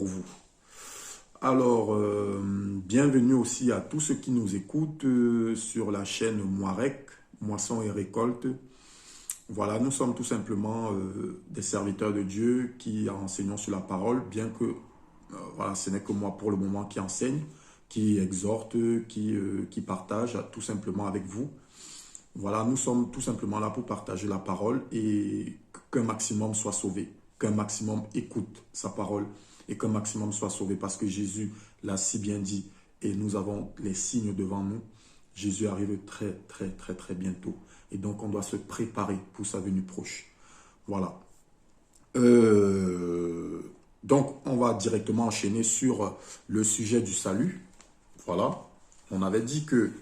pour vous. Alors, bienvenue aussi à tous ceux qui nous écoutent sur la chaîne Moirec, Moisson et Récolte. Voilà, nous sommes tout simplement des serviteurs de Dieu qui enseignons sur la parole, bien que voilà, ce n'est que moi pour le moment qui enseigne, qui exhorte, qui partage tout simplement avec vous. Voilà, nous sommes tout simplement là pour partager la parole et qu'un maximum soit sauvé, qu'un maximum écoute sa parole et qu'un maximum soit sauvé parce que Jésus l'a si bien dit et nous avons les signes devant nous. Jésus arrive très bientôt et donc on doit se préparer pour sa venue proche. Voilà. Donc on va directement enchaîner sur le sujet du salut. Voilà. On avait dit que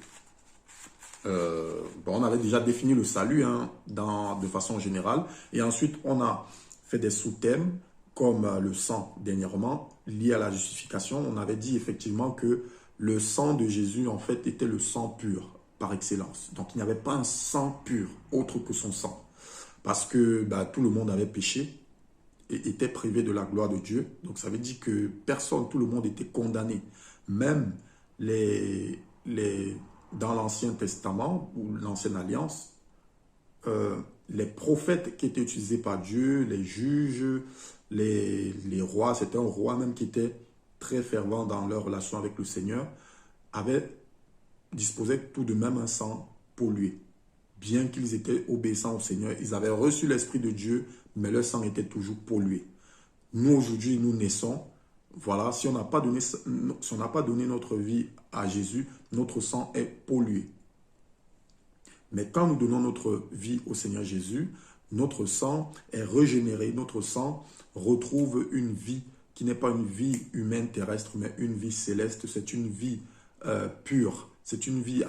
on avait déjà défini le salut de façon générale et ensuite on a fait des sous-thèmes comme le sang dernièrement lié à la justification. On avait dit effectivement que le sang de Jésus en fait était le sang pur par excellence. Donc il n'y avait pas un sang pur autre que son sang parce que tout le monde avait péché et était privé de la gloire de Dieu. Donc ça veut dire que personne, tout le monde était condamné. Même dans l'Ancien Testament ou l'Ancienne Alliance, les prophètes qui étaient utilisés par Dieu, les juges, les rois, c'était un roi même qui était très fervent dans leur relation avec le Seigneur, disposaient tout de même un sang pollué. Bien qu'ils étaient obéissants au Seigneur, ils avaient reçu l'Esprit de Dieu, mais leur sang était toujours pollué. Nous, aujourd'hui, nous naissons. Voilà, si on n'a pas donné notre vie à Jésus, notre sang est pollué. Mais quand nous donnons notre vie au Seigneur Jésus, notre sang est régénéré, notre sang retrouve une vie qui n'est pas une vie humaine terrestre, mais une vie céleste. C'est une vie pure, c'est une vie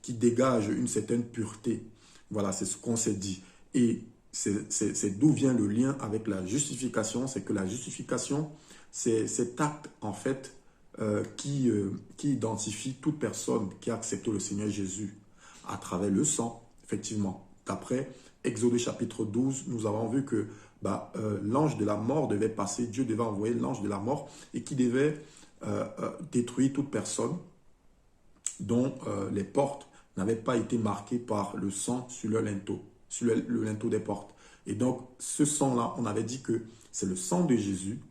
qui dégage une certaine pureté. Voilà, c'est ce qu'on s'est dit. Et c'est d'où vient le lien avec la justification. C'est que la justification, c'est cet acte en fait qui identifie toute personne qui a accepté le Seigneur Jésus à travers le sang, effectivement. D'après Exode chapitre 12, nous avons vu que l'ange de la mort devait passer, Dieu devait envoyer l'ange de la mort et qui devait détruire toute personne dont les portes n'avaient pas été marquées par le sang sur le linteau des portes. Et donc, ce sang-là, on avait dit que c'est le sang de Jésus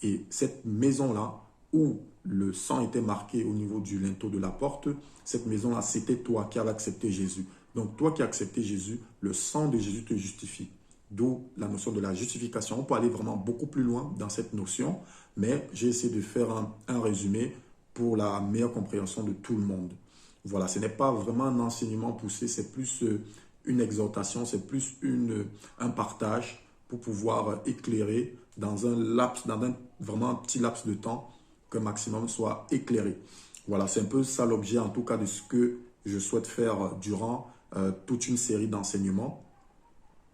et cette maison-là où le sang était marqué au niveau du linteau de la porte, cette maison-là, c'était toi qui avais accepté Jésus. Donc, toi qui as accepté Jésus, le sang de Jésus te justifie. D'où la notion de la justification. On peut aller vraiment beaucoup plus loin dans cette notion, mais j'ai essayé de faire un résumé pour la meilleure compréhension de tout le monde. Voilà, ce n'est pas vraiment un enseignement poussé, c'est plus une exhortation, c'est plus un partage pour pouvoir éclairer dans vraiment un petit laps de temps, qu'un maximum soit éclairé. Voilà, c'est un peu ça l'objet en tout cas de ce que je souhaite faire durant toute une série d'enseignements.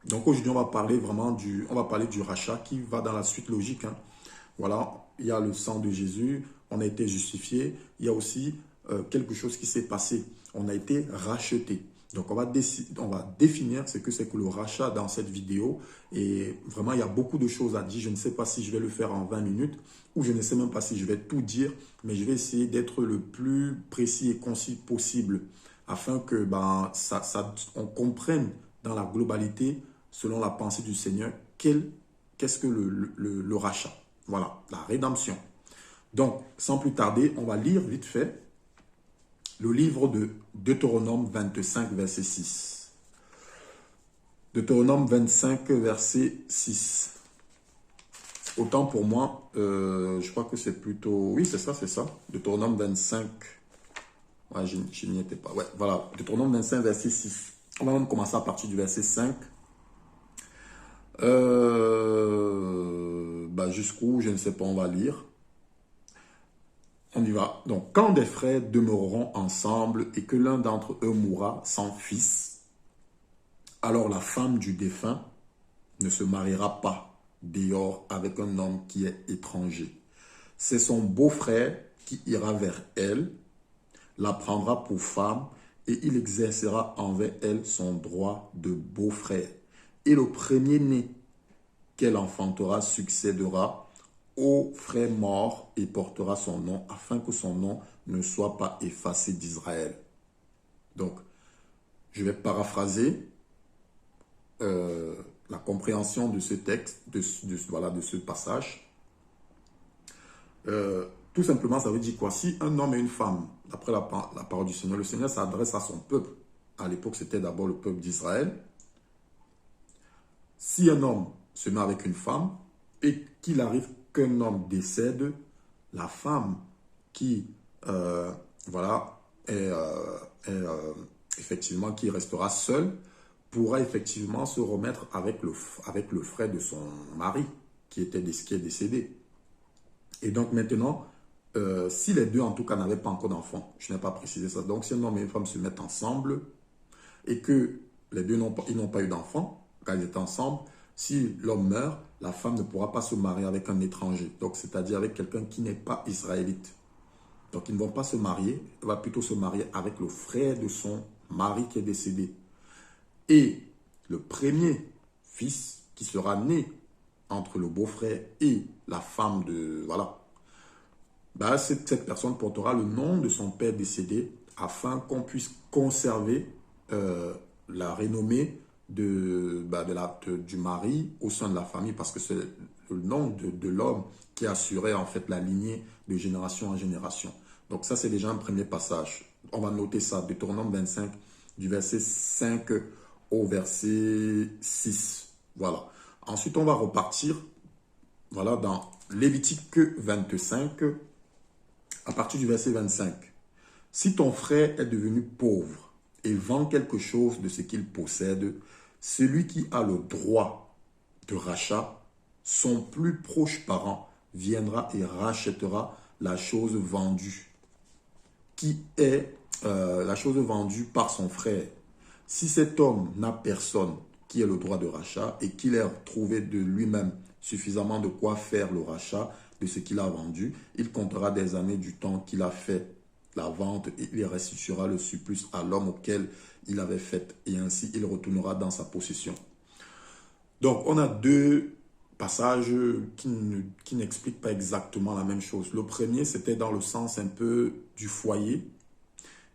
Donc aujourd'hui, on va parler du rachat qui va dans la suite logique. Voilà, il y a le sang de Jésus, on a été justifié. Il y a aussi quelque chose qui s'est passé. On a été racheté. Donc on va définir ce que c'est que le rachat dans cette vidéo. Et vraiment, il y a beaucoup de choses à dire. Je ne sais pas si je vais le faire en 20 minutes ou je ne sais même pas si je vais tout dire. Mais je vais essayer d'être le plus précis et concis possible afin que on comprenne dans la globalité, selon la pensée du Seigneur, qu'est-ce que le rachat. Voilà, la rédemption. Donc, sans plus tarder, on va lire vite fait le livre de Deutéronome 25, verset 6. Deutéronome 25, verset 6. Autant pour moi, je crois que c'est plutôt... Oui, c'est ça. Deutéronome 25. Ouais, je n'y étais pas. Ouais, voilà. Deutéronome 25, verset 6. On va même commencer à partir du verset 5. Jusqu'où, je ne sais pas, on va lire. On y va. Donc, quand des frères demeureront ensemble et que l'un d'entre eux mourra sans fils, alors la femme du défunt ne se mariera pas dehors avec un homme qui est étranger. C'est son beau-frère qui ira vers elle, la prendra pour femme et il exercera envers elle son droit de beau-frère. Et le premier-né qu'elle enfantera succédera au frère mort et portera son nom afin que son nom ne soit pas effacé d'Israël. Donc, je vais paraphraser la compréhension de ce texte, voilà, de ce passage. Tout simplement, ça veut dire quoi? Si un homme et une femme, d'après la parole du Seigneur, le Seigneur s'adresse à son peuple. À l'époque, c'était d'abord le peuple d'Israël. Si un homme se met avec une femme et qu'il arrive qu'un homme décède, la femme qui voilà, effectivement, qui restera seule, pourra effectivement se remettre avec le frère de son mari qui est décédé. Et donc maintenant, si les deux en tout cas n'avaient pas encore d'enfants, je n'ai pas précisé ça, donc si un homme et une femme se mettent ensemble et que les deux n'ont pas eu d'enfants, quand ils étaient ensemble, si l'homme meurt, la femme ne pourra pas se marier avec un étranger, donc c'est-à-dire avec quelqu'un qui n'est pas israélite. Donc ils ne vont pas se marier, elle va plutôt se marier avec le frère de son mari qui est décédé. Et le premier fils qui sera né entre le beau-frère et la femme de... Voilà. Ben, cette personne portera le nom de son père décédé afin qu'on puisse conserver la renommée du mari au sein de la famille parce que c'est le nom de l'homme qui assurait en fait la lignée de génération en génération. Donc ça, c'est déjà un premier passage. On va noter ça, Deutéronome 25, du verset 5 au verset 6. Voilà. Ensuite, on va repartir voilà, dans Lévitique 25, à partir du verset 25. Si ton frère est devenu pauvre et vend quelque chose de ce qu'il possède, celui qui a le droit de rachat, son plus proche parent, viendra et rachètera la chose vendue, qui est la chose vendue par son frère. Si cet homme n'a personne qui ait le droit de rachat et qu'il ait trouvé de lui-même suffisamment de quoi faire le rachat de ce qu'il a vendu, il comptera des années du temps qu'il a fait la vente et il restituera le surplus à l'homme auquel il avait fait et ainsi il retournera dans sa possession. Donc on a deux passages qui n'expliquent pas exactement la même chose. Le premier, c'était dans le sens un peu du foyer.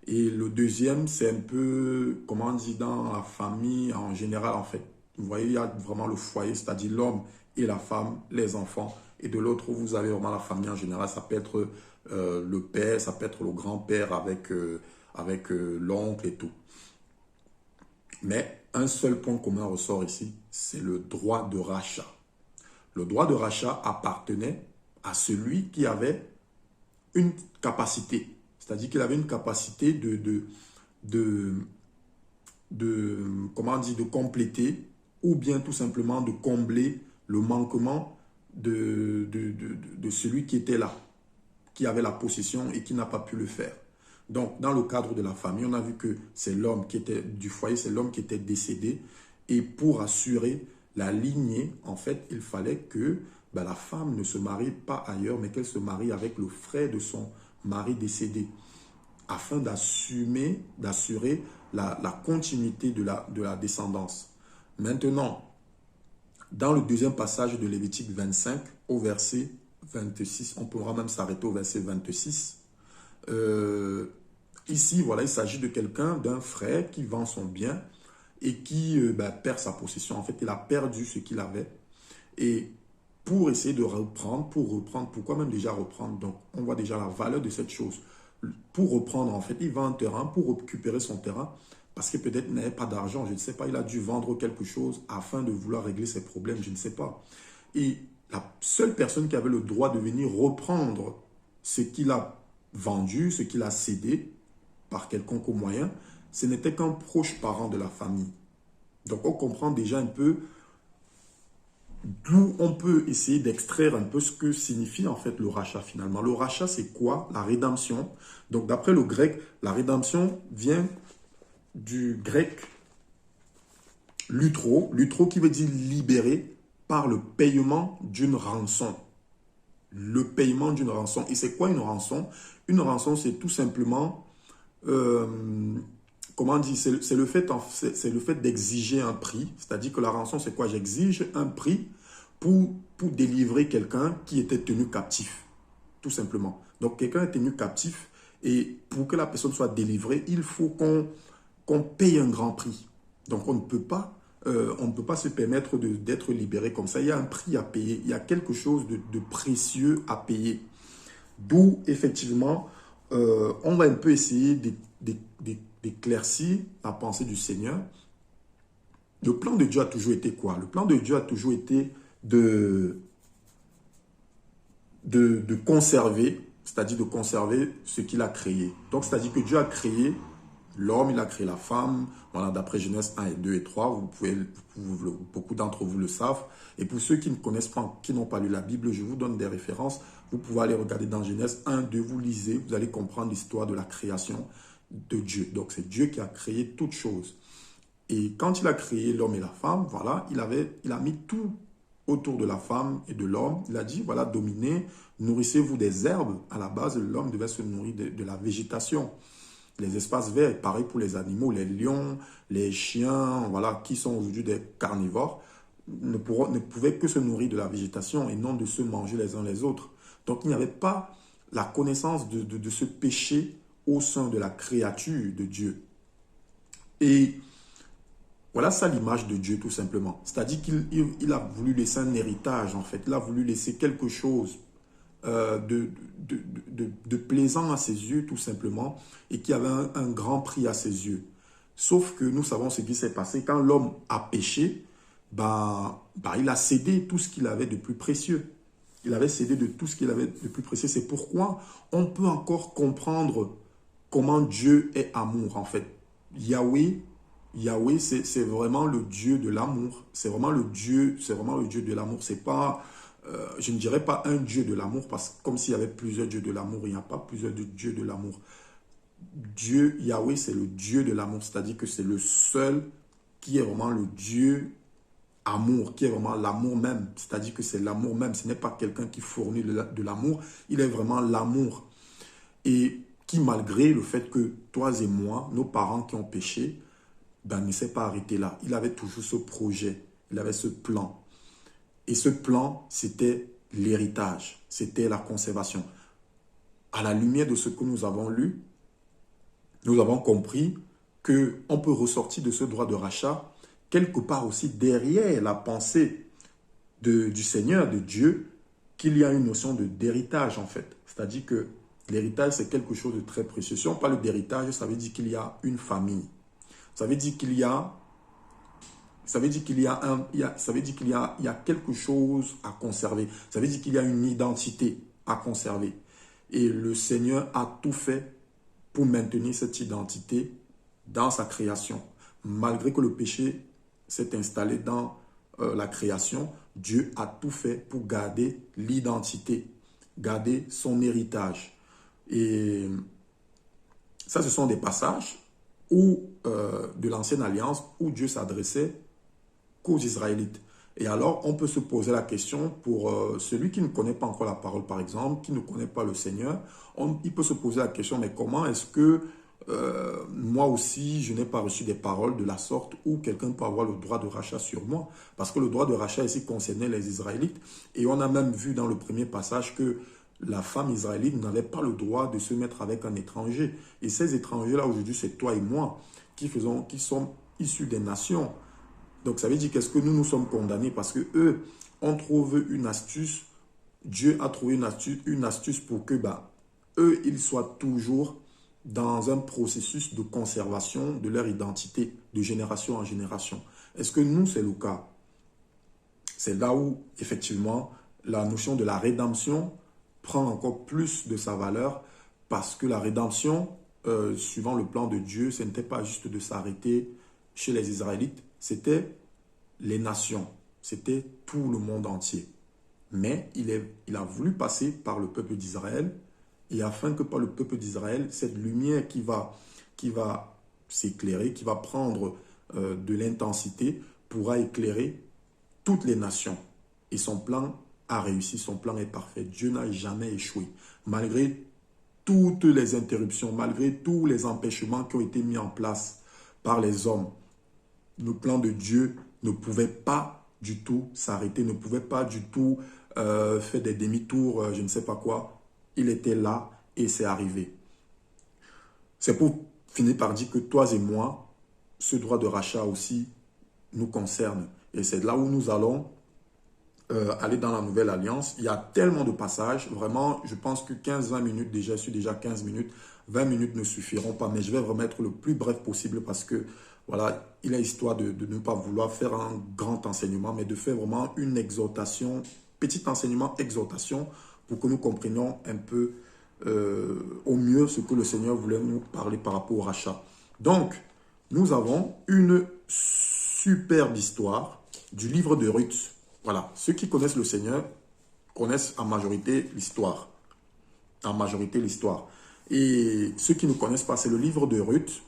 Et le deuxième, c'est un peu, comment on dit, dans la famille en général, en fait. Vous voyez, il y a vraiment le foyer, c'est-à-dire l'homme et la femme, les enfants. Et de l'autre, vous avez vraiment la famille en général. Ça peut être le père, ça peut être le grand-père avec l'oncle et tout. Mais un seul point commun ressort ici, c'est le droit de rachat. Le droit de rachat appartenait à celui qui avait une capacité. C'est-à-dire qu'il avait une capacité comment on dit, de compléter ou bien tout simplement de combler le manquement de celui qui était là, qui avait la possession et qui n'a pas pu le faire. Donc, dans le cadre de la famille, on a vu que c'est l'homme qui était du foyer, c'est l'homme qui était décédé. Et pour assurer la lignée, en fait, il fallait que la femme ne se marie pas ailleurs, mais qu'elle se marie avec le frère de son mari décédé, afin d'assurer la continuité de la descendance. Maintenant, dans le deuxième passage de Lévitique 25, au verset 26, on pourra même s'arrêter au verset 26. Ici, voilà, il s'agit de quelqu'un, d'un frère qui vend son bien et qui perd sa possession. En fait, il a perdu ce qu'il avait. Et pour essayer de reprendre, pourquoi même déjà reprendre? Donc, on voit déjà la valeur de cette chose. Pour reprendre, en fait, il vend un terrain pour récupérer son terrain parce que peut-être il n'avait pas d'argent, je ne sais pas, il a dû vendre quelque chose afin de vouloir régler ses problèmes, je ne sais pas. Et la seule personne qui avait le droit de venir reprendre ce qu'il a vendu, ce qu'il a cédé par quelconque moyen, ce n'était qu'un proche parent de la famille. Donc on comprend déjà un peu d'où on peut essayer d'extraire un peu ce que signifie en fait le rachat finalement. Le rachat, c'est quoi? La rédemption. Donc d'après le grec, la rédemption vient du grec lutro, qui veut dire libérer par le paiement d'une rançon. Le paiement d'une rançon. Et c'est quoi une rançon? Une rançon, c'est tout simplement, comment on dit, c'est le fait d'exiger un prix. C'est-à-dire que la rançon, c'est quoi? J'exige un prix pour délivrer quelqu'un qui était tenu captif, tout simplement. Donc, quelqu'un est tenu captif et pour que la personne soit délivrée, il faut qu'on paye un grand prix. Donc, on ne peut pas se permettre d'être libéré comme ça. Il y a un prix à payer. Il y a quelque chose de précieux à payer. D'où, effectivement, on va un peu essayer d'éclaircir la pensée du Seigneur. Le plan de Dieu a toujours été quoi? Le plan de Dieu a toujours été de conserver, c'est-à-dire de conserver ce qu'il a créé. Donc, c'est-à-dire que Dieu a créé l'homme, il a créé la femme. Voilà, d'après Genèse 1 et 2 et 3, beaucoup d'entre vous le savent. Et pour ceux qui ne connaissent pas, qui n'ont pas lu la Bible, je vous donne des références. Vous pouvez aller regarder dans Genèse 1, 2, vous lisez, vous allez comprendre l'histoire de la création de Dieu. Donc, c'est Dieu qui a créé toutes choses. Et quand il a créé l'homme et la femme, voilà, il a mis tout autour de la femme et de l'homme. Il a dit, voilà, dominez, nourrissez-vous des herbes. À la base, l'homme devait se nourrir de la végétation. Les espaces verts, pareil pour les animaux, les lions, les chiens, voilà, qui sont aujourd'hui des carnivores, ne pouvaient que se nourrir de la végétation et non de se manger les uns les autres. Donc, il n'y avait pas la connaissance de ce péché au sein de la créature de Dieu. Et voilà ça l'image de Dieu tout simplement. C'est-à-dire qu'il a voulu laisser un héritage en fait. Il a voulu laisser quelque chose de plaisant à ses yeux tout simplement et qui avait un grand prix à ses yeux. Sauf que nous savons ce qui s'est passé. Quand l'homme a péché, il a cédé tout ce qu'il avait de plus précieux. Il avait cédé de tout ce qu'il avait de plus précieux. C'est pourquoi on peut encore comprendre comment Dieu est amour en fait. Yahweh, c'est vraiment le Dieu de l'amour. C'est vraiment le Dieu de l'amour. C'est pas, je ne dirais pas un Dieu de l'amour, parce que comme s'il y avait plusieurs dieux de l'amour, il n'y a pas plusieurs dieux de l'amour. Dieu, Yahweh, c'est le Dieu de l'amour, c'est-à-dire que c'est le seul qui est vraiment le Dieu amour, qui est vraiment l'amour même. C'est-à-dire que c'est l'amour même. Ce n'est pas quelqu'un qui fournit de l'amour, il est vraiment l'amour. Et qui, malgré le fait que toi et moi, nos parents qui ont péché, ne s'est pas arrêté là. Il avait toujours ce projet, il avait ce plan. Et ce plan, c'était l'héritage, c'était la conservation. À la lumière de ce que nous avons lu, nous avons compris qu'on peut ressortir de ce droit de rachat quelque part aussi derrière la pensée du Seigneur, de Dieu, qu'il y a une notion d'héritage en fait. C'est-à-dire que l'héritage, c'est quelque chose de très précieux. Si on parle d'héritage, ça veut dire qu'il y a une famille. Ça veut dire qu'il y a quelque chose à conserver. Ça veut dire qu'il y a une identité à conserver. Et le Seigneur a tout fait pour maintenir cette identité dans sa création. Malgré que le péché s'est installé dans la création, Dieu a tout fait pour garder l'identité, garder son héritage. Et ça, ce sont des passages de l'ancienne alliance où Dieu s'adressait qu'aux Israélites. Et alors, on peut se poser la question pour celui qui ne connaît pas encore la parole, par exemple, qui ne connaît pas le Seigneur, il peut se poser la question, mais comment est-ce que moi aussi, je n'ai pas reçu des paroles de la sorte où quelqu'un peut avoir le droit de rachat sur moi? Parce que le droit de rachat ici concernait les Israélites. Et on a même vu dans le premier passage que la femme israélite n'avait pas le droit de se mettre avec un étranger. Et ces étrangers-là, aujourd'hui, c'est toi et moi qui sommes issus des nations. Donc, ça veut dire qu'est-ce que nous sommes condamnés parce que eux, on trouve une astuce. Dieu a trouvé une astuce pour que eux, ils soient toujours dans un processus de conservation de leur identité de génération en génération. Est-ce que nous, c'est le cas? C'est là où, effectivement, la notion de la rédemption prend encore plus de sa valeur parce que la rédemption, suivant le plan de Dieu, ce n'était pas juste de s'arrêter chez les Israélites, c'était les nations, c'était tout le monde entier. Mais il a voulu passer par le peuple d'Israël et afin que par le peuple d'Israël, cette lumière qui va s'éclairer, qui va prendre de l'intensité, pourra éclairer toutes les nations. Et son plan a réussi, son plan est parfait. Dieu n'a jamais échoué. Malgré toutes les interruptions, malgré tous les empêchements qui ont été mis en place par les hommes, le plan de Dieu ne pouvait pas du tout s'arrêter, ne pouvait pas du tout faire des demi-tours, je ne sais pas quoi. Il était là et c'est arrivé. C'est pour finir par dire que toi et moi, ce droit de rachat aussi nous concerne. Et c'est là où nous allons aller dans la nouvelle alliance. Il y a tellement de passages. Vraiment, je pense que 15-20 minutes déjà, je suis déjà 15 minutes. 20 minutes ne suffiront pas, mais je vais vraiment être le plus bref possible parce que, voilà, il est histoire de ne pas vouloir faire un grand enseignement, mais de faire vraiment une exhortation, petit enseignement, exhortation, pour que nous comprenions un peu au mieux ce que le Seigneur voulait nous parler par rapport au rachat. Donc, nous avons une superbe histoire du livre de Ruth. Voilà, ceux qui connaissent le Seigneur connaissent en majorité l'histoire. En majorité l'histoire. Et ceux qui ne connaissent pas, c'est le livre de Ruth.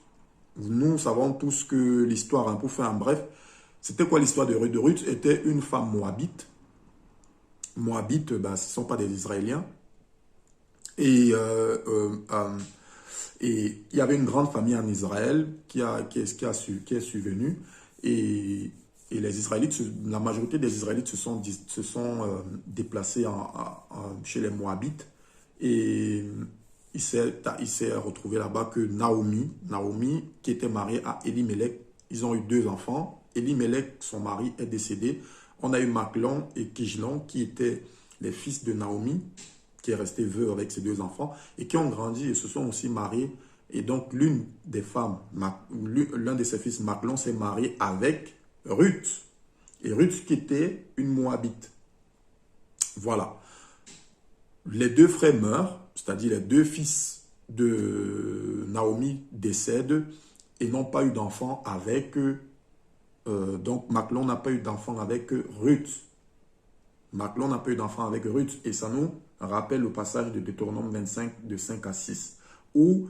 Nous savons tous que l'histoire, hein, pour faire un bref, c'était quoi l'histoire de Ruth? Ruth était une femme moabite. Moabite, ben, ce ne sont pas des Israéliens. Et il y avait une grande famille en Israël qui est survenue. Et les Israélites, la majorité des Israélites se sont déplacés chez les Moabites. Et il s'est retrouvé là-bas que Naomi, qui était mariée à Elimelech, ils ont eu 2 enfants. Elimelech, son mari, est décédé. On a eu Machlon et Kijlon, qui étaient les fils de Naomi, qui est restée veuve avec ses 2 enfants, et qui ont grandi et se sont aussi mariés. Et donc, l'une des femmes, l'un de ses fils, Machlon, s'est marié avec Ruth. Et Ruth qui était une Moabite. Voilà. Les 2 frères meurent, c'est-à-dire les 2 fils de Naomi décèdent et n'ont pas eu d'enfant avec eux. Donc, Machlon n'a pas eu d'enfant avec Ruth. Machlon n'a pas eu d'enfant avec Ruth. Et ça nous rappelle le passage de Deutéronome 25, de 5 à 6, où,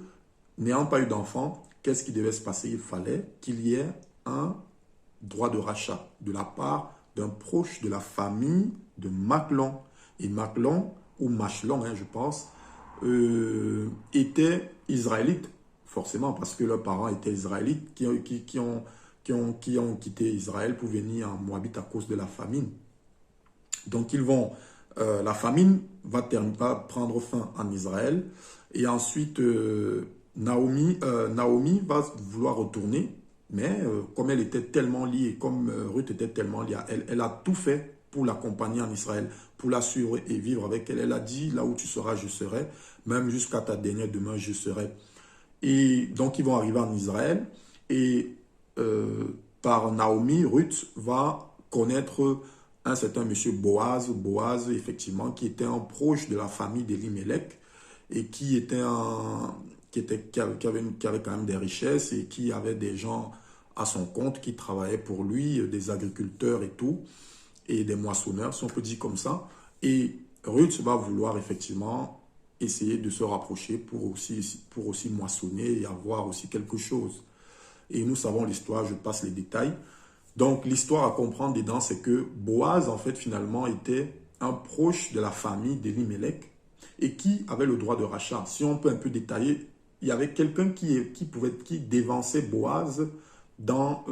n'ayant pas eu d'enfant, qu'est-ce qui devait se passer? Il fallait qu'il y ait un droit de rachat de la part d'un proche de la famille de Machlon. Et Machlon, ou Machlon, hein, je pense, était israélite, forcément, parce que leurs parents étaient israélites, qui ont quitté Israël pour venir en Moabite à cause de la famine. Donc, la famine va prendre fin en Israël. Et ensuite, Naomi va vouloir retourner. Mais comme elle était tellement liée, comme Ruth était tellement liée à elle, elle a tout fait pour l'accompagner en Israël, pour l'assurer et vivre avec elle. Elle a dit, là où tu seras, je serai. Même jusqu'à ta dernière demeure, je serai. Et donc, ils vont arriver en Israël. Et par Naomi, Ruth va connaître un certain monsieur Boaz, effectivement, qui était un proche de la famille d'Elimelech et qui avait quand même des richesses et qui avait des gens à son compte qui travaillaient pour lui, des agriculteurs et tout, et des moissonneurs, si on peut dire comme ça. Et Ruth va vouloir effectivement essayer de se rapprocher pour aussi moissonner et avoir aussi quelque chose. Et nous savons l'histoire, je passe les détails. Donc, l'histoire à comprendre dedans, c'est que Boaz, en fait, finalement, était un proche de la famille d'Elimelech et qui avait le droit de rachat. Si on peut un peu détailler, il y avait quelqu'un qui dévançait Boaz dans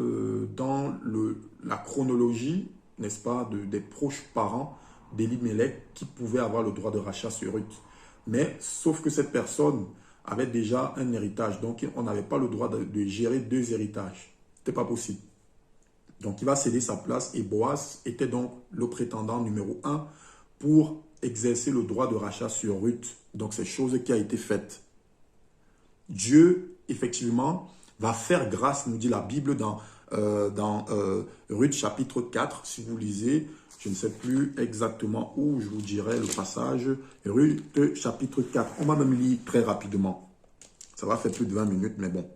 la chronologie, n'est-ce pas, des proches parents d'Elimelech qui pouvaient avoir le droit de rachat sur Ruth. Mais, sauf que cette personne avait déjà un héritage, donc on n'avait pas le droit de gérer 2 héritages. Ce n'était pas possible. Donc, il va céder sa place et Boaz était donc le prétendant numéro 1 pour exercer le droit de rachat sur Ruth. Donc, c'est chose qui a été faite. Dieu, effectivement, va faire grâce, nous dit la Bible dans Ruth chapitre 4. Si vous lisez, je ne sais plus exactement où, je vous dirai le passage. Ruth chapitre 4. On va même lire très rapidement. Ça va faire plus de 20 minutes, mais bon.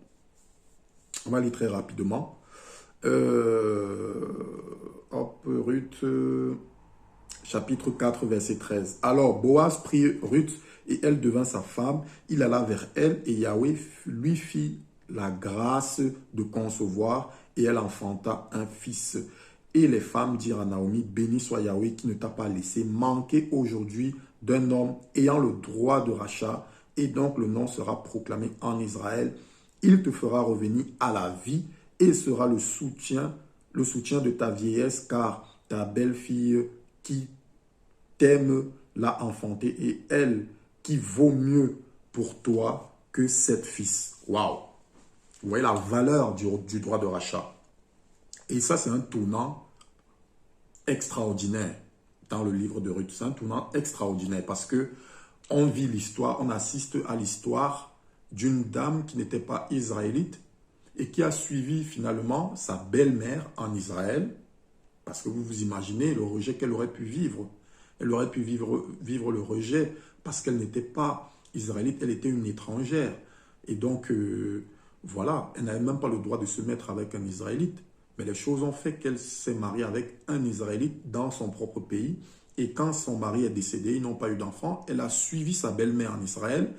On va lire très rapidement. Ruth, chapitre 4, verset 13. Alors Boaz prit Ruth et elle devint sa femme. Il alla vers elle et Yahweh lui fit la grâce de concevoir et elle enfanta un fils. Et les femmes dirent à Naomi, béni soit Yahweh qui ne t'a pas laissé manquer aujourd'hui d'un homme ayant le droit de rachat et donc le nom sera proclamé en Israël. Il te fera revenir à la vie et sera le soutien de ta vieillesse, car ta belle-fille qui t'aime l'a enfanté et elle qui vaut mieux pour toi que 7 fils. Waouh! Vous voyez la valeur du droit de rachat. Et ça, c'est un tournant extraordinaire dans le livre de Ruth. C'est un tournant extraordinaire parce que on vit l'histoire, on assiste à l'histoire d'une dame qui n'était pas israélite et qui a suivi finalement sa belle-mère en Israël, parce que vous vous imaginez le rejet qu'elle aurait pu vivre. Elle aurait pu vivre le rejet parce qu'elle n'était pas israélite, elle était une étrangère. Et donc, voilà, elle n'avait même pas le droit de se mettre avec un israélite. Mais les choses ont fait qu'elle s'est mariée avec un israélite dans son propre pays. Et quand son mari est décédé, ils n'ont pas eu d'enfant, elle a suivi sa belle-mère en Israël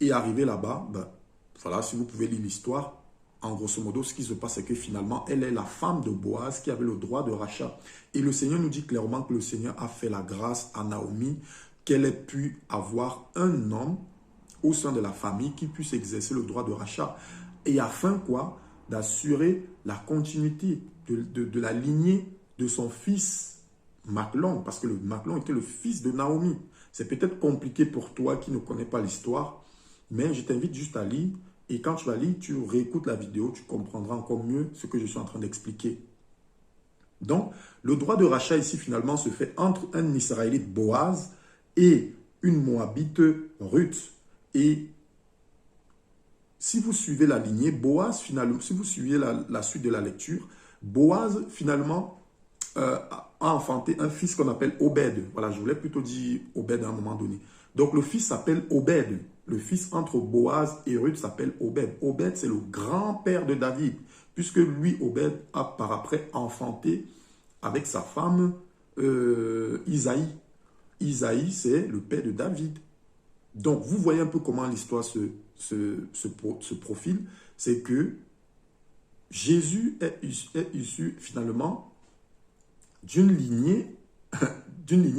et arrivée là-bas, ben, voilà, si vous pouvez lire l'histoire, en grosso modo, ce qui se passe, c'est que finalement, elle est la femme de Boaz qui avait le droit de rachat. Et le Seigneur nous dit clairement que le Seigneur a fait la grâce à Naomi, qu'elle ait pu avoir un homme au sein de la famille qui puisse exercer le droit de rachat. Et afin quoi? D'assurer la continuité de la lignée de son fils Machlon, parce que le Machlon était le fils de Naomi. C'est peut-être compliqué pour toi qui ne connais pas l'histoire, mais je t'invite juste à lire. Et quand tu vas lire, tu réécoutes la vidéo, tu comprendras encore mieux ce que je suis en train d'expliquer. Donc, le droit de rachat ici, finalement, se fait entre un Israélite Boaz et une Moabite Ruth. Et si vous suivez la lignée, Boaz, finalement, si vous suivez la suite de la lecture, Boaz, finalement, a enfanté un fils qu'on appelle Obed. Voilà, je voulais plutôt dire Obed à un moment donné. Donc, le fils s'appelle Obed. Le fils entre Boaz et Ruth s'appelle Obed. Obed, c'est le grand-père de David, puisque lui, Obed, a par après enfanté avec sa femme Isaïe. Isaïe, c'est le père de David. Donc, vous voyez un peu comment l'histoire se profile. C'est que Jésus est issu finalement d'une lignée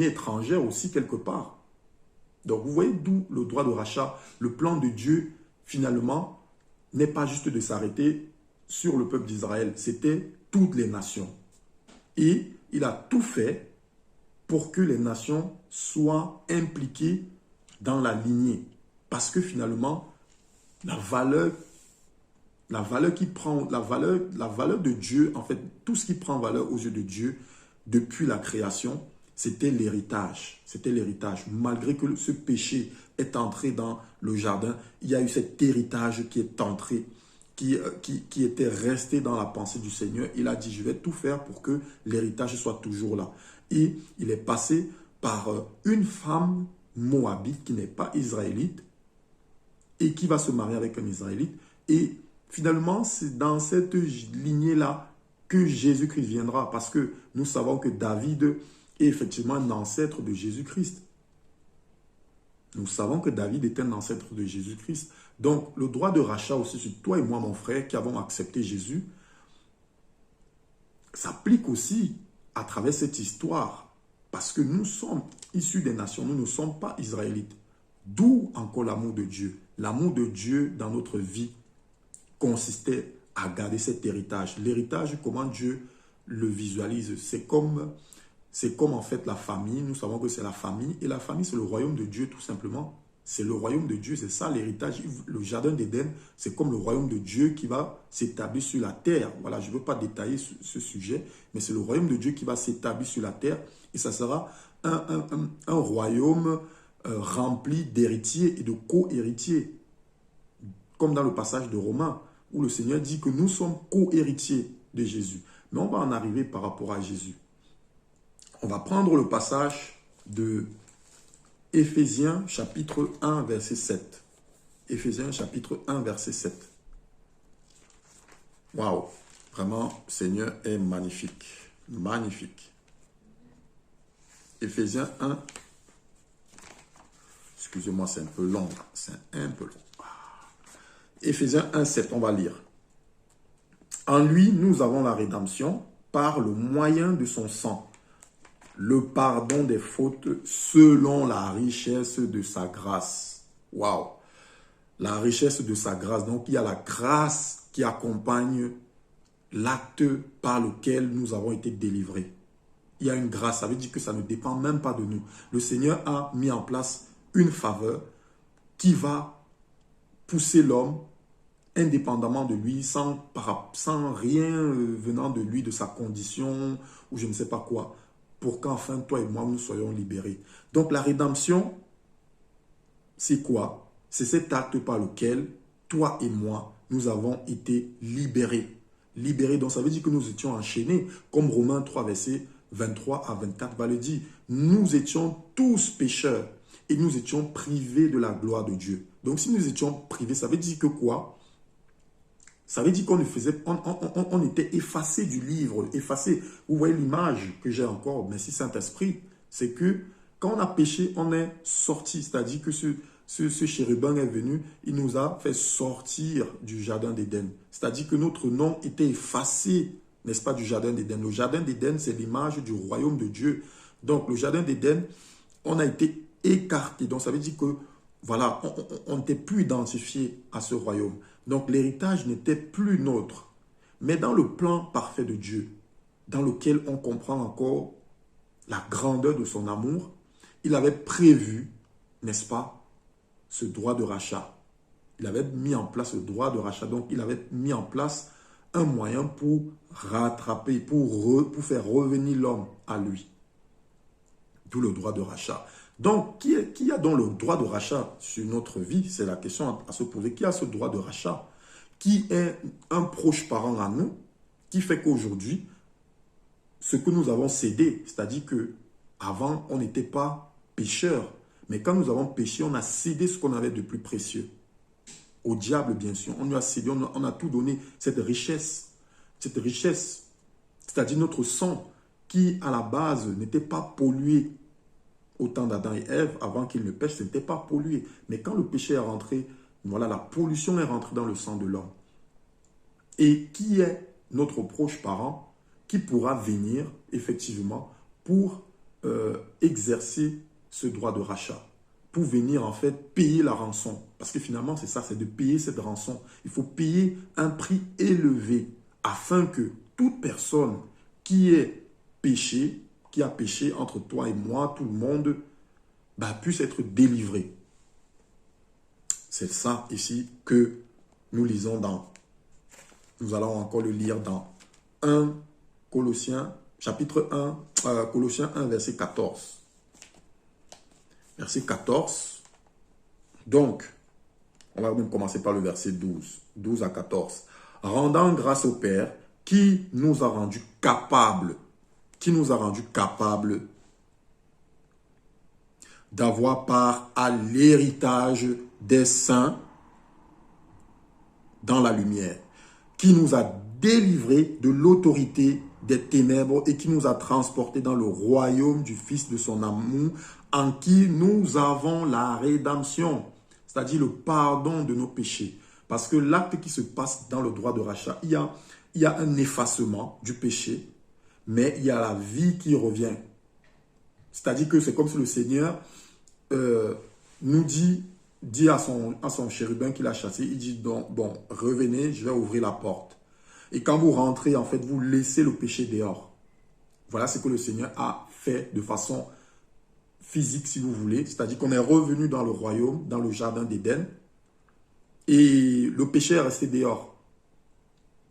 étrangère aussi quelque part. Donc, vous voyez d'où le droit de rachat, le plan de Dieu, finalement, n'est pas juste de s'arrêter sur le peuple d'Israël. C'était toutes les nations. Et il a tout fait pour que les nations soient impliquées dans la lignée. Parce que finalement, la valeur de Dieu, en fait, tout ce qui prend valeur aux yeux de Dieu depuis la création, c'était l'héritage. C'était l'héritage. Malgré que ce péché est entré dans le jardin, il y a eu cet héritage qui est entré, qui était resté dans la pensée du Seigneur. Il a dit, je vais tout faire pour que l'héritage soit toujours là. Et il est passé par une femme moabite qui n'est pas israélite et qui va se marier avec un israélite. Et finalement, c'est dans cette lignée-là que Jésus-Christ viendra, parce que nous savons que David est effectivement un ancêtre de Jésus-Christ. Nous savons que David est un ancêtre de Jésus-Christ. Donc, le droit de rachat aussi sur toi et moi, mon frère, qui avons accepté Jésus, s'applique aussi à travers cette histoire, parce que nous sommes issus des nations, nous ne sommes pas israélites. D'où encore l'amour de Dieu. L'amour de Dieu dans notre vie consistait à garder cet héritage. L'héritage, comment Dieu le visualise, c'est comme en fait la famille. Nous savons que c'est la famille. Et la famille, c'est le royaume de Dieu tout simplement. C'est le royaume de Dieu, c'est ça l'héritage. Le jardin d'Éden, c'est comme le royaume de Dieu qui va s'établir sur la terre. Voilà, je ne veux pas détailler ce sujet, mais c'est le royaume de Dieu qui va s'établir sur la terre. Et ça sera un royaume rempli d'héritiers et de co-héritiers. Comme dans le passage de Romains, où le Seigneur dit que nous sommes co-héritiers de Jésus. Mais on va en arriver par rapport à Jésus. On va prendre le passage de Éphésiens chapitre 1, verset 7. Éphésiens chapitre 1, verset 7. Waouh! Vraiment, le Seigneur est magnifique. Magnifique. Éphésiens 1. Excusez-moi, c'est un peu long. C'est un peu long. Éphésiens 1, 7, on va lire. En lui, nous avons la rédemption par le moyen de son sang, le pardon des fautes selon la richesse de sa grâce. Waouh! La richesse de sa grâce. Donc, il y a la grâce qui accompagne l'acte par lequel nous avons été délivrés. il y a une grâce. Ça veut dire que ça ne dépend même pas de nous. Le Seigneur a mis en place une faveur qui va pousser l'homme indépendamment de lui, sans rien venant de lui, de sa condition ou je ne sais pas quoi, pour qu'enfin toi et moi nous soyons libérés. Donc la rédemption, c'est quoi? C'est cet acte par lequel toi et moi, nous avons été libérés. Libérés, donc ça veut dire que nous étions enchaînés, comme Romains 3, versets 23 à 24 va le dire. Nous étions tous pécheurs et nous étions privés de la gloire de Dieu. Donc si nous étions privés, ça veut dire que quoi? Ça veut dire qu'on on était effacé du livre, effacé. Vous voyez l'image que j'ai encore, merci Saint-Esprit, c'est que quand on a péché, on est sorti. C'est-à-dire que ce chérubin est venu, il nous a fait sortir du jardin d'Éden. C'est-à-dire que notre nom était effacé, n'est-ce pas, du jardin d'Éden. Le jardin d'Éden, c'est l'image du royaume de Dieu. Donc, le jardin d'Éden, on a été écarté. Donc, ça veut dire que, voilà, on n'était plus identifié à ce royaume. Donc, l'héritage n'était plus nôtre. Mais dans le plan parfait de Dieu, dans lequel on comprend encore la grandeur de son amour, il avait prévu, n'est-ce pas, ce droit de rachat. Il avait mis en place le droit de rachat. Donc, il avait mis en place un moyen pour rattraper, pour faire revenir l'homme à lui. D'où le droit de rachat. Donc, qui a donc le droit de rachat sur notre vie? C'est la question à se poser. Qui a ce droit de rachat? Qui est un proche parent à nous, qui fait qu'aujourd'hui, ce que nous avons cédé, c'est-à-dire que avant on n'était pas pécheurs, mais quand nous avons péché, on a cédé ce qu'on avait de plus précieux. Au diable, bien sûr. On lui a cédé, on a tout donné, cette richesse, c'est-à-dire notre sang, qui à la base n'était pas pollué au temps d'Adam et Ève, avant qu'ils ne pêchent, ce n'était pas pollué. Mais quand le péché est rentré, voilà, la pollution est rentrée dans le sang de l'homme. Et qui est notre proche parent qui pourra venir, effectivement, pour exercer ce droit de rachat, pour venir, en fait, payer la rançon. Parce que finalement, c'est ça, c'est de payer cette rançon. Il faut payer un prix élevé afin que toute personne qui est péché, qui a péché entre toi et moi, tout le monde, puisse être délivré. C'est ça ici que nous lisons nous allons encore le lire dans 1 Colossiens, chapitre 1, Colossiens 1, verset 14. Verset 14. Donc, on va même commencer par le verset 12. 12 à 14. Rendant grâce au Père qui nous a rendus capables d'avoir part à l'héritage des saints dans la lumière, qui nous a délivrés de l'autorité des ténèbres et qui nous a transportés dans le royaume du Fils de son amour, en qui nous avons la rédemption, c'est-à-dire le pardon de nos péchés. Parce que l'acte qui se passe dans le droit de rachat, il y a un effacement du péché, mais il y a la vie qui revient. C'est-à-dire que c'est comme si le Seigneur nous dit à son chérubin qu'il a chassé, il dit donc, bon, revenez, je vais ouvrir la porte. Et quand vous rentrez, en fait, vous laissez le péché dehors. Voilà ce que le Seigneur a fait de façon physique, si vous voulez. C'est-à-dire qu'on est revenu dans le royaume, dans le jardin d'Éden, et le péché est resté dehors.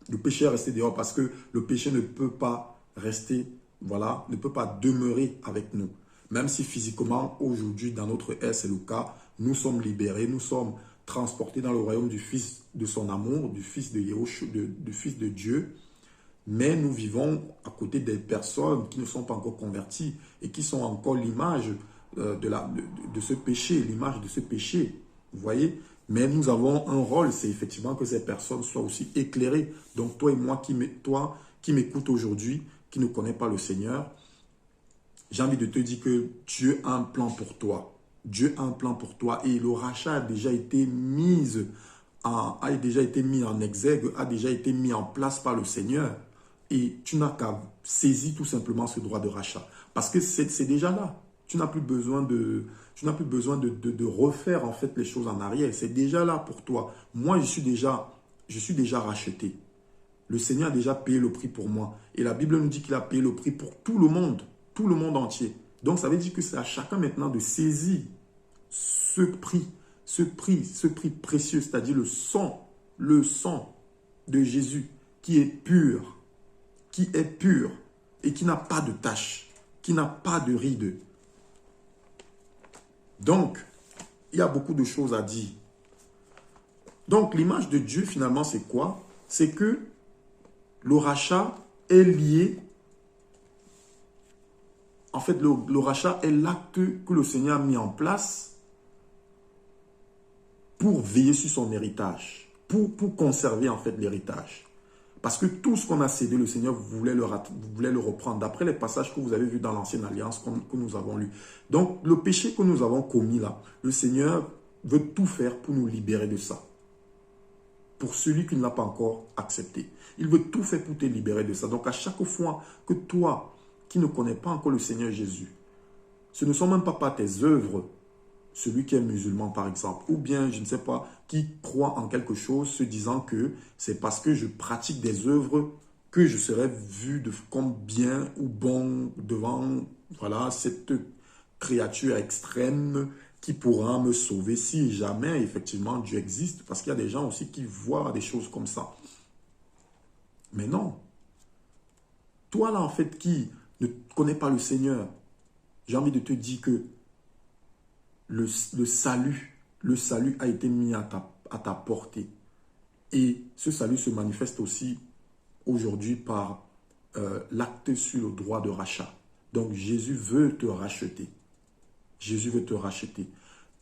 Le péché est resté dehors parce que le péché ne peut pas rester, voilà, ne peut pas demeurer avec nous. Même si physiquement, aujourd'hui, dans notre ère, c'est le cas, nous sommes libérés, nous sommes transportés dans le royaume du Fils de son amour, du Fils de Yahushua, du Fils de Dieu. Mais nous vivons à côté des personnes qui ne sont pas encore converties et qui sont encore l'image de ce péché, l'image de ce péché. Vous voyez? Mais nous avons un rôle, c'est effectivement que ces personnes soient aussi éclairées. Donc toi et moi, toi qui m'écoutes aujourd'hui, qui ne connais pas le Seigneur, j'ai envie de te dire que Dieu a un plan pour toi. Dieu a un plan pour toi et le rachat a déjà été mis en exergue, a déjà été mis en place par le Seigneur. Et tu n'as qu'à saisir tout simplement ce droit de rachat. Parce que c'est déjà là. Tu n'as plus besoin de refaire en fait les choses en arrière. C'est déjà là pour toi. Moi, je suis déjà racheté. Le Seigneur a déjà payé le prix pour moi. Et la Bible nous dit qu'il a payé le prix pour tout le monde. tout le monde entier. Donc, ça veut dire que c'est à chacun maintenant de saisir ce prix précieux, c'est-à-dire le sang de Jésus qui est pur et qui n'a pas de tache, qui n'a pas de ride. Donc, il y a beaucoup de choses à dire. Donc, l'image de Dieu, finalement, c'est quoi? C'est que le rachat est lié. En fait, le rachat est l'acte que le Seigneur a mis en place pour veiller sur son héritage, pour conserver en fait l'héritage. Parce que tout ce qu'on a cédé, le Seigneur voulait le reprendre, d'après les passages que vous avez vus dans l'Ancienne Alliance que nous avons lus. Donc, le péché que nous avons commis là, le Seigneur veut tout faire pour nous libérer de ça. Pour celui qui ne l'a pas encore accepté. Il veut tout faire pour te libérer de ça. Donc, à chaque fois que toi, qui ne connais pas encore le Seigneur Jésus, ce ne sont même pas par tes œuvres, celui qui est musulman par exemple, ou bien, je ne sais pas, qui croit en quelque chose se disant que c'est parce que je pratique des œuvres que je serai vu comme bien ou bon devant voilà, cette créature extrême qui pourra me sauver si jamais effectivement Dieu existe. Parce qu'il y a des gens aussi qui voient des choses comme ça. Mais non. Toi là en fait qui ne connais pas le Seigneur, j'ai envie de te dire que le salut a été mis à ta portée. Et ce salut se manifeste aussi aujourd'hui par l'acte sur le droit de rachat. Donc Jésus veut te racheter. Jésus veut te racheter.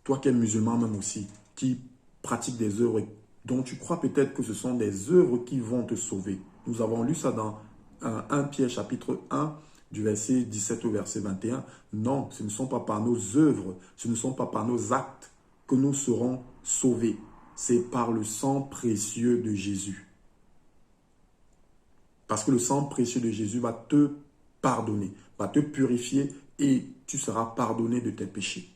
Toi qui es musulman même aussi, qui pratique des œuvres dont tu crois peut-être que ce sont des œuvres qui vont te sauver. Nous avons lu ça dans 1 Pierre chapitre 1, du verset 17 au verset 21. Non, ce ne sont pas par nos œuvres, ce ne sont pas par nos actes que nous serons sauvés. C'est par le sang précieux de Jésus. Parce que le sang précieux de Jésus va te pardonner, va te purifier et tu seras pardonné de tes péchés.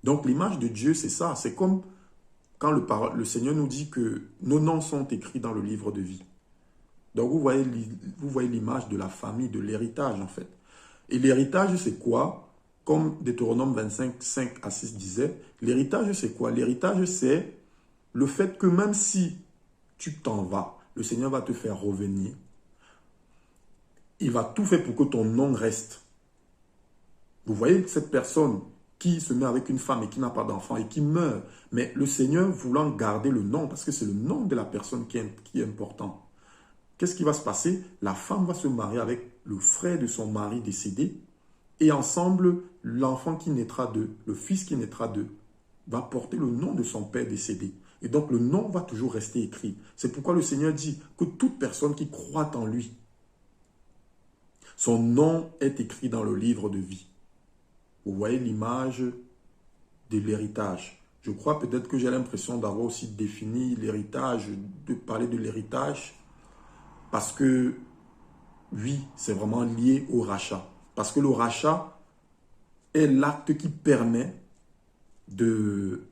Donc l'image de Dieu, c'est ça. C'est comme quand le Seigneur nous dit que nos noms sont écrits dans le livre de vie. Donc vous voyez l'image de la famille, de l'héritage en fait. Et l'héritage c'est quoi? Comme Deutéronome 25, 5 à 6 disait, l'héritage c'est quoi? L'héritage c'est le fait que même si tu t'en vas, le Seigneur va te faire revenir. Il va tout faire pour que ton nom reste. Vous voyez cette personne qui se met avec une femme et qui n'a pas d'enfant et qui meurt. Mais le Seigneur voulant garder le nom, parce que c'est le nom de la personne qui est important. Qu'est-ce qui va se passer? La femme va se marier avec le frère de son mari décédé et ensemble, l'enfant qui naîtra d'eux, le fils qui naîtra d'eux, va porter le nom de son père décédé. Et donc, le nom va toujours rester écrit. C'est pourquoi le Seigneur dit que toute personne qui croit en lui, son nom est écrit dans le livre de vie. Vous voyez l'image de l'héritage. Je crois peut-être que j'ai l'impression d'avoir aussi défini l'héritage, de parler de l'héritage, parce que, oui, c'est vraiment lié au rachat. Parce que le rachat est l'acte qui permet de,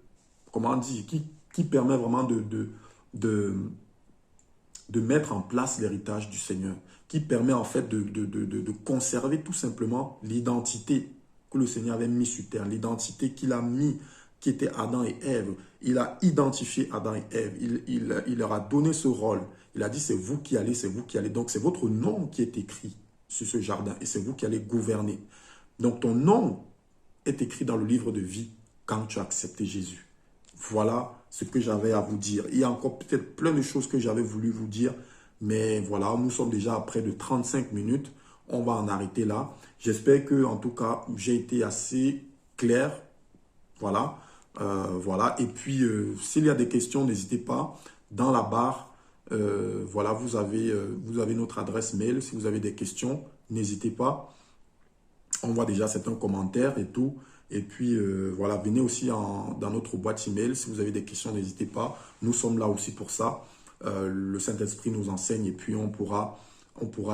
comment dire, qui permet vraiment de mettre en place l'héritage du Seigneur, qui permet en fait de conserver tout simplement l'identité que le Seigneur avait mis sur terre, l'identité qu'il a mis, qui était Adam et Ève. Il a identifié Adam et Ève, il leur a donné ce rôle. Il a dit c'est vous qui allez, c'est vous qui allez. Donc c'est votre nom qui est écrit sur ce jardin et c'est vous qui allez gouverner. Donc ton nom est écrit dans le livre de vie quand tu as accepté Jésus. Voilà ce que j'avais à vous dire. Il y a encore peut-être plein de choses que j'avais voulu vous dire, mais voilà, nous sommes déjà à près de 35 minutes. On va en arrêter là. J'espère que, en tout cas, j'ai été assez clair. Voilà. Voilà. Et puis, s'il y a des questions, n'hésitez pas. Dans la barre, voilà, vous avez notre adresse mail. Si vous avez des questions, n'hésitez pas. On voit déjà certains commentaires et tout. Et puis, voilà, venez aussi dans notre boîte email. Si vous avez des questions, n'hésitez pas. Nous sommes là aussi pour ça. Le Saint-Esprit nous enseigne et puis on pourra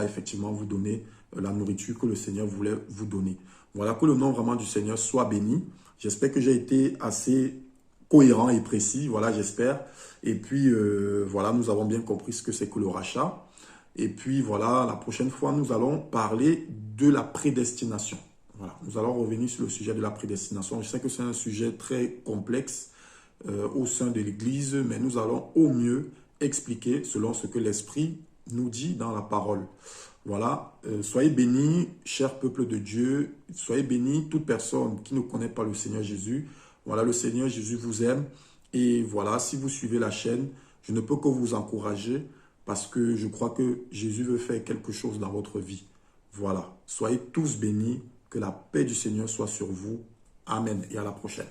effectivement vous donner la nourriture que le Seigneur voulait vous donner. Voilà, que le nom vraiment du Seigneur soit béni. J'espère que j'ai été assez cohérent et précis. Voilà, j'espère. Et puis, voilà, nous avons bien compris ce que c'est que le rachat. Et puis voilà, la prochaine fois, nous allons parler de la prédestination. Voilà, nous allons revenir sur le sujet de la prédestination. Je sais que c'est un sujet très complexe au sein de l'Église, mais nous allons au mieux expliquer selon ce que l'Esprit nous dit dans la parole. Voilà, soyez bénis, cher peuple de Dieu, soyez bénis, toute personne qui ne connaît pas le Seigneur Jésus. Voilà, le Seigneur Jésus vous aime. Et voilà, si vous suivez la chaîne, je ne peux que vous encourager parce que je crois que Jésus veut faire quelque chose dans votre vie. Voilà, soyez tous bénis, que la paix du Seigneur soit sur vous. Amen et à la prochaine.